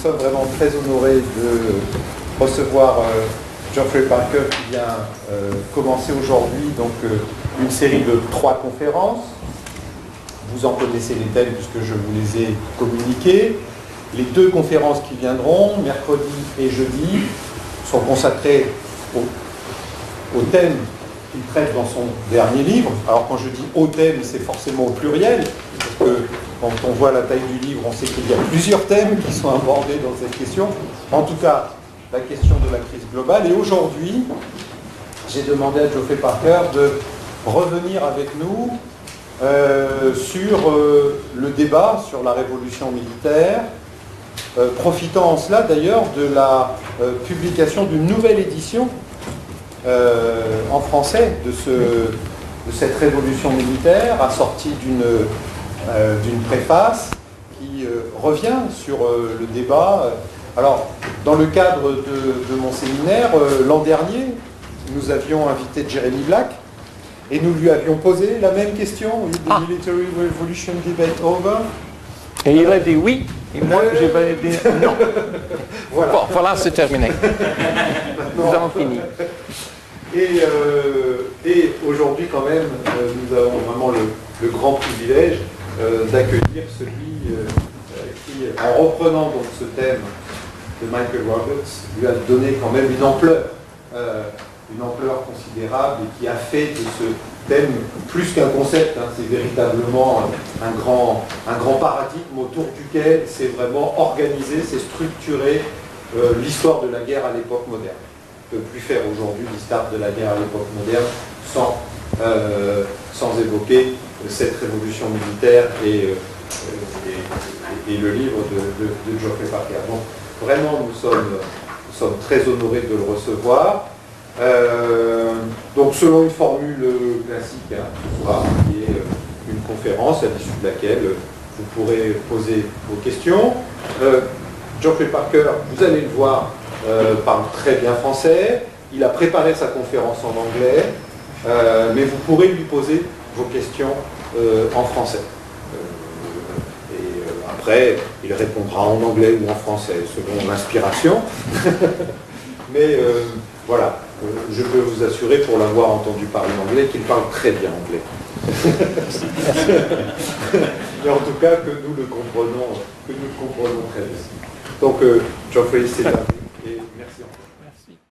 sommes vraiment très honorés de recevoir Geoffrey Parker qui vient commencer aujourd'hui donc une série de 3 conférences. Vous en connaissez les thèmes puisque je vous les ai communiqués. Les 2 conférences qui viendront, mercredi et jeudi, sont consacrées au thème qu'il traite dans son dernier livre. Alors quand je dis au thème, c'est forcément au pluriel, parce que quand on voit la taille du livre, on sait qu'il y a plusieurs thèmes qui sont abordés dans cette question. En tout cas, la question de la crise globale. Et aujourd'hui, j'ai demandé à Geoffrey Parker de revenir avec nous sur le débat sur la révolution militaire, profitant en cela d'ailleurs de la publication d'une nouvelle édition en français de cette révolution militaire, assortie d'une préface qui revient sur le débat. Alors, dans le cadre de mon séminaire, l'an dernier, nous avions invité Jeremy Black et nous lui avions posé la même question, The Military Revolution Debate Over? Et il a dit oui, et moi j'ai dit non. Voilà. Bon, voilà, c'est terminé. Nous avons fini. Et aujourd'hui, quand même, nous avons vraiment le grand privilège d'accueillir celui qui, en reprenant donc ce thème de Michael Roberts, lui a donné quand même une ampleur considérable et qui a fait de ce thème plus qu'un concept, hein, c'est véritablement un grand paradigme autour duquel c'est vraiment organisé, c'est structuré l'histoire de la guerre à l'époque moderne. On ne peut plus faire aujourd'hui l'histoire de la guerre à l'époque moderne sans évoquer cette révolution militaire et le livre de Geoffrey Parker. Donc vraiment nous sommes très honorés de le recevoir. Donc selon une formule classique, hein, ce soir, qui est une conférence à l'issue de laquelle vous pourrez poser vos questions. Geoffrey Parker, vous allez le voir, parle très bien français. Il a préparé sa conférence en anglais, mais vous pourrez lui poser vos questions en français. Après, il répondra en anglais ou en français, selon l'inspiration. Mais voilà, je peux vous assurer, pour l'avoir entendu parler anglais, qu'il parle très bien anglais. Et en tout cas, que nous le comprenons très bien. Donc, Geoffrey, c'est à vous.